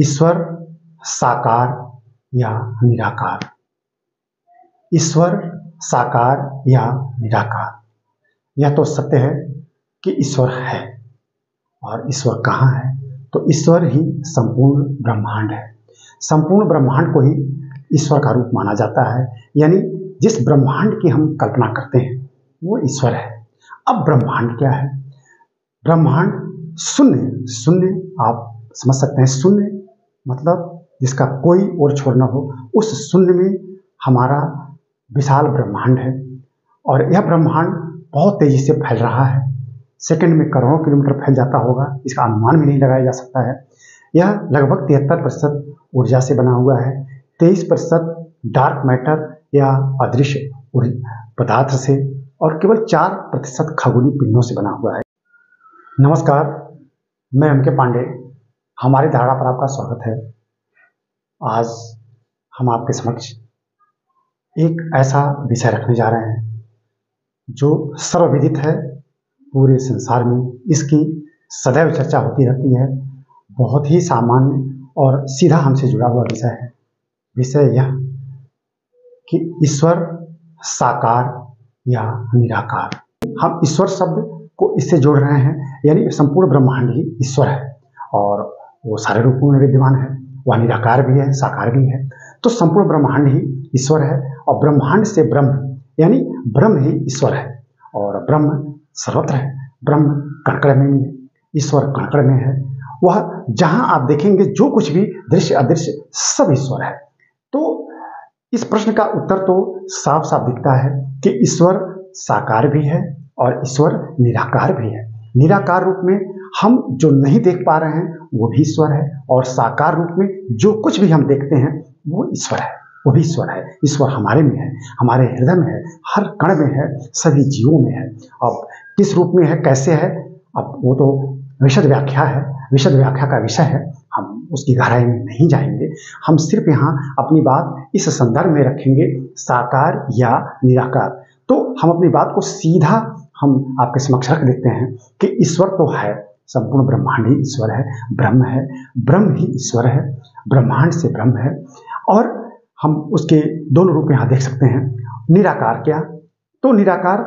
ईश्वर साकार या निराकार। ईश्वर साकार या निराकार, यह तो सत्य है कि ईश्वर है। और ईश्वर कहाँ है? तो ईश्वर ही संपूर्ण ब्रह्मांड है। संपूर्ण ब्रह्मांड को ही ईश्वर का रूप माना जाता है, यानी जिस ब्रह्मांड की हम कल्पना करते हैं वो ईश्वर है। अब ब्रह्मांड क्या है? ब्रह्मांड शून्य, शून्य आप समझ सकते हैं। शून्य मतलब जिसका कोई और छोर न हो, उस शून्य में हमारा विशाल ब्रह्मांड है। और यह ब्रह्मांड बहुत तेजी से फैल रहा है, सेकंड में करोड़ों किलोमीटर फैल जाता होगा, इसका अनुमान भी नहीं लगाया जा सकता है। यह लगभग 73% ऊर्जा से बना हुआ है, 23% डार्क मैटर या अदृश्य पदार्थ से, और केवल 4% खगोलीय पिंडों से बना हुआ है। नमस्कार, मैं एम के पांडे, हमारी धारणा पर आपका स्वागत है। आज हम आपके समक्ष एक ऐसा विषय रखने जा रहे हैं जो सर्वविदित है पूरे संसार में, इसकी सदैव चर्चा होती रहती है। बहुत ही सामान्य और सीधा हमसे जुड़ा हुआ विषय है। विषय यह कि ईश्वर साकार या निराकार। हम ईश्वर शब्द को इससे जोड़ रहे हैं, यानी संपूर्ण ब्रह्मांड ही ईश्वर है और वो सारे रूपों में विद्यमान है। वह निराकार भी है, साकार भी है। तो संपूर्ण ब्रह्मांड ही ईश्वर है और ब्रह्मांड से ब्रह्म, यानी ब्रह्म ही ईश्वर है। और ब्रह्म सर्वत्र है, ब्रह्म कण में है, ईश्वर कण में है। वह जहां आप देखेंगे जो कुछ भी दृश्य अदृश्य सब ईश्वर है। तो इस प्रश्न का उत्तर तो साफ साफ दिखता है कि ईश्वर साकार भी है और ईश्वर निराकार भी है। निराकार रूप में हम जो नहीं देख पा रहे हैं वो भी ईश्वर है, और साकार रूप में जो कुछ भी हम देखते हैं वो ईश्वर है, वो भी ईश्वर है। ईश्वर हमारे में है, हमारे हृदय में है, हर कण में है, सभी जीवों में है। अब किस रूप में है, कैसे है, अब वो तो विशद व्याख्या है, विशद व्याख्या का विषय है। हम उसकी गहराई में नहीं जाएंगे। हम सिर्फ यहाँ अपनी बात इस संदर्भ में रखेंगे, साकार या निराकार। तो हम अपनी बात को सीधा हम आपके समक्ष रख देते हैं कि ईश्वर तो है, संपूर्ण ब्रह्मांड ही ईश्वर है, ब्रह्म है, ब्रह्म ही ईश्वर है, ब्रह्मांड से ब्रह्म है। और हम उसके दोनों रूप यहाँ देख सकते हैं। निराकार क्या? तो निराकार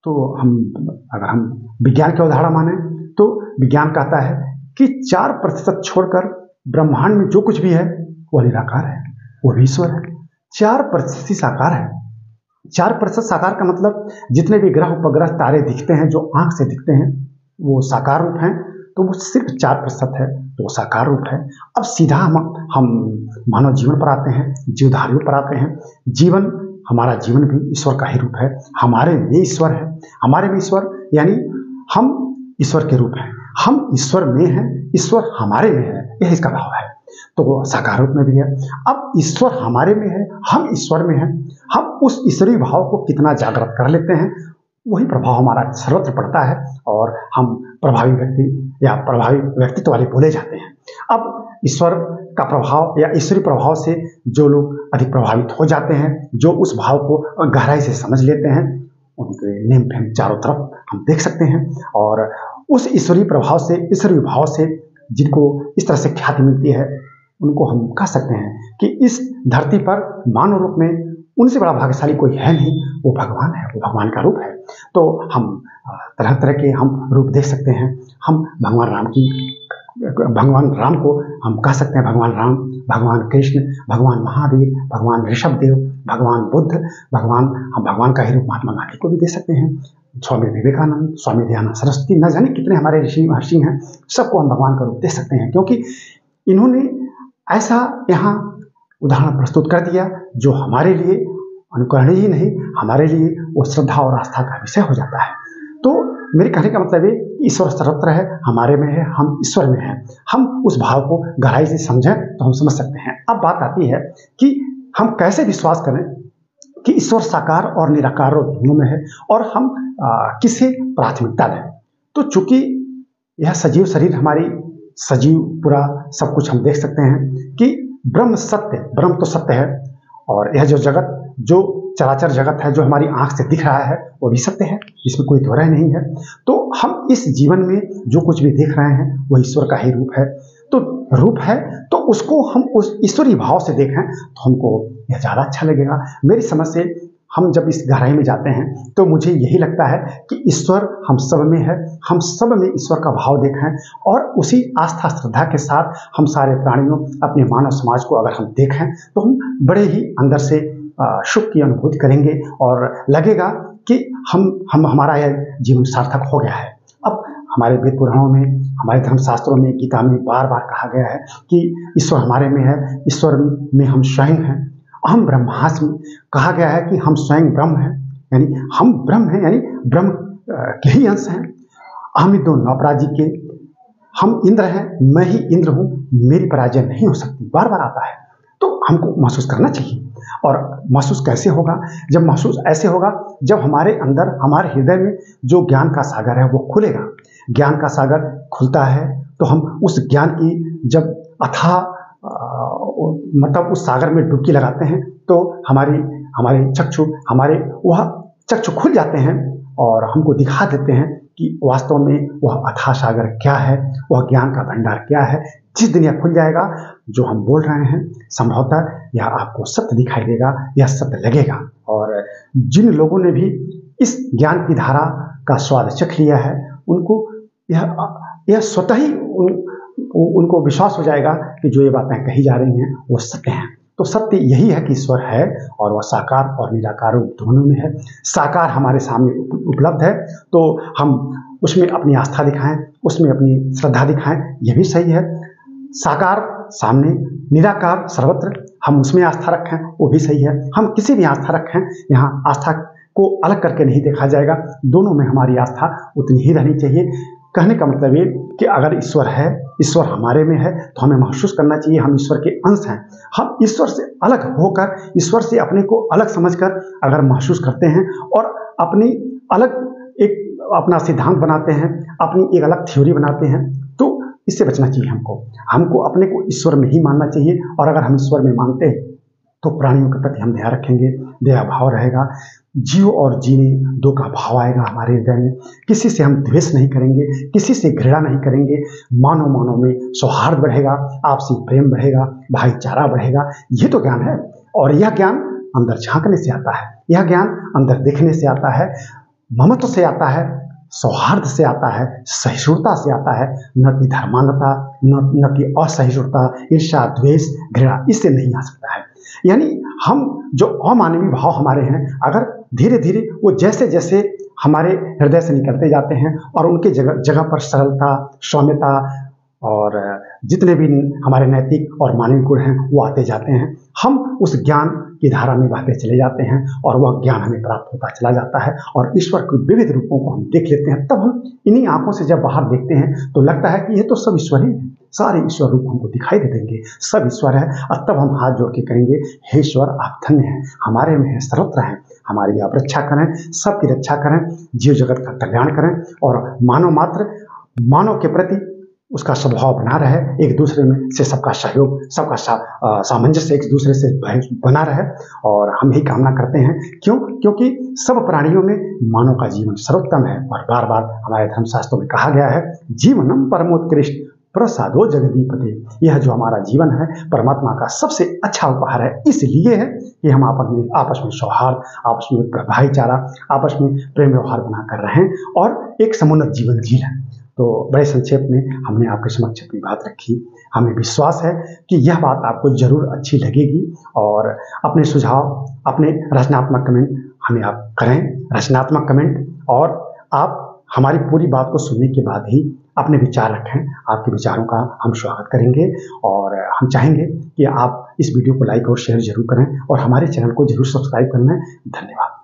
तो अगर हम विज्ञान के उदाहरण माने तो विज्ञान कहता है कि 4% छोड़कर ब्रह्मांड में जो कुछ भी है वह निराकार है, वो भी ईश्वर है। 4% ही साकार है। 4% साकार का मतलब जितने भी ग्रह उपग्रह तारे दिखते हैं, जो आंख से दिखते हैं, वो साकार रूप हैं। तो वो सिर्फ 4% है, तो वो साकार रूप है। अब सीधा हम मानव जीवन पर आते हैं, जीवधारियों पर आते हैं। जीवन, हमारा जीवन भी ईश्वर का ही रूप है। हमारे में ईश्वर है, हमारे में ईश्वर, यानी हम ईश्वर के रूप हैं। हम ईश्वर में हैं, ईश्वर हमारे में है, यह इसका भाव है। तो वो साकार रूप में भी है। अब ईश्वर हमारे में है, हम ईश्वर में हैं। हम उस ईश्वरीय भाव को कितना जागृत कर लेते हैं, वही प्रभाव हमारा सर्वत्र पड़ता है और हम प्रभावी व्यक्ति या प्रभावी व्यक्तित्व वाले बोले जाते हैं। अब ईश्वर का प्रभाव या ईश्वरी प्रभाव से जो लोग अधिक प्रभावित हो जाते हैं, जो उस भाव को गहराई से समझ लेते हैं, उनके नेम फेम चारों तरफ हम देख सकते हैं। और उस ईश्वरीय प्रभाव से, ईश्वरीय भाव से जिनको इस तरह से ख्याति मिलती है, उनको हम कह सकते हैं कि इस धरती पर मानव रूप में उनसे बड़ा भाग्यशाली कोई है नहीं, वो भगवान है, वो भगवान का रूप है। तो हम तरह तरह के हम रूप देख सकते हैं। हम भगवान राम को हम कह सकते हैं भगवान राम, भगवान कृष्ण, भगवान महावीर, भगवान ऋषभदेव, भगवान बुद्ध, हम भगवान का ही रूप महात्मा गांधी को भी दे सकते हैं, स्वामी विवेकानंद, स्वामी दयानंद सरस्वती, न जाने कितने हमारे ऋषि महर्षि हैं, सबको हम भगवान का रूप दे सकते हैं, क्योंकि इन्होंने ऐसा यहाँ उदाहरण प्रस्तुत कर दिया जो हमारे लिए अनुकरणीय ही नहीं, हमारे लिए वो श्रद्धा और आस्था का विषय हो जाता है। तो मेरे कहने का मतलब है, ईश्वर सर्वत्र है, हमारे में है, हम ईश्वर में हैं। हम उस भाव को गहराई से समझें तो हम समझ सकते हैं। अब बात आती है कि हम कैसे विश्वास करें कि ईश्वर साकार और निराकार दोनों में है, और हम किसे प्राथमिकता दें। तो चूंकि यह सजीव शरीर, हमारी सजीव पूरा सब कुछ हम देख सकते हैं कि ब्रह्म सत्य, ब्रह्म तो सत्य है, और यह जो जगत, जो चराचर जगत है, जो हमारी आंख से दिख रहा है, वो भी सत्य है, इसमें कोई दोहराई नहीं है। तो हम इस जीवन में जो कुछ भी देख रहे हैं वो ईश्वर का ही रूप है। तो रूप है, तो उसको हम उस ईश्वरीय भाव से देखें तो हमको यह ज़्यादा अच्छा लगेगा। मेरी समझ से हम जब इस गहराई में जाते हैं तो मुझे यही लगता है कि ईश्वर हम सब में है, हम सब में ईश्वर का भाव देखें और उसी आस्था श्रद्धा के साथ हम सारे प्राणियों, अपने मानव समाज को अगर हम देखें तो हम बड़े ही अंदर से सुख की अनुभूति करेंगे और लगेगा कि हमारा यह जीवन सार्थक हो गया है। अब हमारे वेद पुराणों में, हमारे धर्मशास्त्रों में, गीता में बार बार कहा गया है कि ईश्वर हमारे में है, ईश्वर में हम स्वयं हैं। अहम ब्रह्मास्मि, कहा गया है कि हम स्वयं ब्रह्म हैं, यानी हम ब्रह्म हैं, यानी ब्रह्म के ही अंश हैं। अहमिदो नवपराजी के, हम इंद्र हैं, मैं ही इंद्र हूँ, मेरी पराजय नहीं हो सकती, बार बार आता है। तो हमको महसूस करना चाहिए। और महसूस कैसे होगा? जब महसूस ऐसे होगा जब हमारे अंदर, हमारे हृदय में जो ज्ञान का सागर है वो खुलेगा। ज्ञान का सागर खुलता है तो हम उस ज्ञान की जब अथाह मतलब उस सागर में डुबकी लगाते हैं तो हमारे चक्षु खुल जाते हैं और हमको दिखा देते हैं कि वास्तव में वह अथाह सागर क्या है, वह ज्ञान का भंडार क्या है। जिस दिन यह खुल जाएगा, जो हम बोल रहे हैं संभवतः यह आपको सत्य दिखाई देगा, यह सत्य लगेगा। और जिन लोगों ने भी इस ज्ञान की धारा का स्वाद चख लिया है, उनको यह स्वतः ही उनको विश्वास हो जाएगा कि जो ये बातें कही जा रही हैं वो सत्य हैं। तो सत्य यही है कि ईश्वर है और वह साकार और निराकार रूप दोनों में है। साकार हमारे सामने उपलब्ध है तो हम उसमें अपनी आस्था दिखाएं, उसमें अपनी श्रद्धा दिखाएं, यह भी सही है। साकार सामने, निराकार सर्वत्र, हम उसमें आस्था रखें, वो भी सही है। हम किसी भी आस्था रखें, यहाँ आस्था को अलग करके नहीं देखा जाएगा, दोनों में हमारी आस्था उतनी ही रहनी चाहिए। कहने का मतलब ये कि अगर ईश्वर है, ईश्वर हमारे में है, तो हमें महसूस करना चाहिए हम ईश्वर के अंश हैं। हम ईश्वर से अलग होकर, ईश्वर से अपने को अलग समझकर अगर महसूस करते हैं और अपनी अलग एक अपना सिद्धांत बनाते हैं, अपनी एक अलग थ्योरी बनाते हैं, तो इससे बचना चाहिए हमको अपने को ईश्वर में ही मानना चाहिए। और अगर हम ईश्वर में मानते हैं तो प्राणियों के प्रति हम दया रखेंगे, दया भाव रहेगा, जीव और जीने दो का भाव आएगा हमारे हृदय में। किसी से हम द्वेष नहीं करेंगे, किसी से घृणा नहीं करेंगे, मानव में सौहार्द बढ़ेगा, आपसी प्रेम बढ़ेगा, भाईचारा बढ़ेगा। ये तो ज्ञान है और यह ज्ञान अंदर झांकने से आता है, यह ज्ञान अंदर देखने से आता है, ममत्व से आता है, सौहार्द से आता है, सहिष्णुता से आता है, न कि धर्मांधता, न कि असहिष्णुता, ईर्ष्या, द्वेष, घृणा, इससे नहीं आ सकता है। यानी हम जो अमानवीय भाव हमारे हैं, अगर धीरे धीरे वो जैसे जैसे हमारे हृदय से निकलते जाते हैं और उनके जगह पर सरलता, सौम्यता और जितने भी हमारे नैतिक और मानवीय गुण हैं वो आते जाते हैं, हम उस ज्ञान की धारा में बहते चले जाते हैं और वह ज्ञान हमें प्राप्त होता चला जाता है और ईश्वर के विविध रूपों को हम देख लेते हैं। तब हम इन्हीं आंखों से जब बाहर देखते हैं तो लगता है कि ये तो सब ईश्वर ही है, सारे ईश्वर रूप हमको दिखाई दे देंगे, सब ईश्वर है। और तब हम हाथ जोड़ के कहेंगे, हे ईश्वर आप धन्य हैं, हमारे में है, सर्वत्र हैं, हमारी आप रक्षा करें, सबकी रक्षा करें, जीव जगत का कल्याण करें और मानव के प्रति उसका स्वभाव बना रहे, एक दूसरे में से सबका सहयोग, सबका सामंजस्य एक दूसरे से बना रहे। और हम यही कामना करते हैं, क्योंकि सब प्राणियों में मानव का जीवन सर्वोत्तम है। और बार बार हमारे धर्मशास्त्रों में कहा गया है, जीवनम परमोत्कृष्ट प्रसादो जगदीपते, यह जो हमारा जीवन है परमात्मा का सबसे अच्छा उपहार है। इसलिए है कि हम आपस में सौहार्द, आपस में भाईचारा, आपस में प्रेम व्यवहार बनाकर रहें और एक समुन्नत जीवन जी रहे। तो बड़े संक्षेप में हमने आपके समक्ष अपनी बात रखी। हमें विश्वास है कि यह बात आपको जरूर अच्छी लगेगी और अपने सुझाव, अपने रचनात्मक कमेंट हमें आप करें, रचनात्मक कमेंट। और आप हमारी पूरी बात को सुनने के बाद ही अपने विचार रखें, आपके विचारों का हम स्वागत करेंगे और हम चाहेंगे कि आप इस वीडियो को लाइक और शेयर जरूर करें और हमारे चैनल को जरूर सब्सक्राइब करना है। धन्यवाद।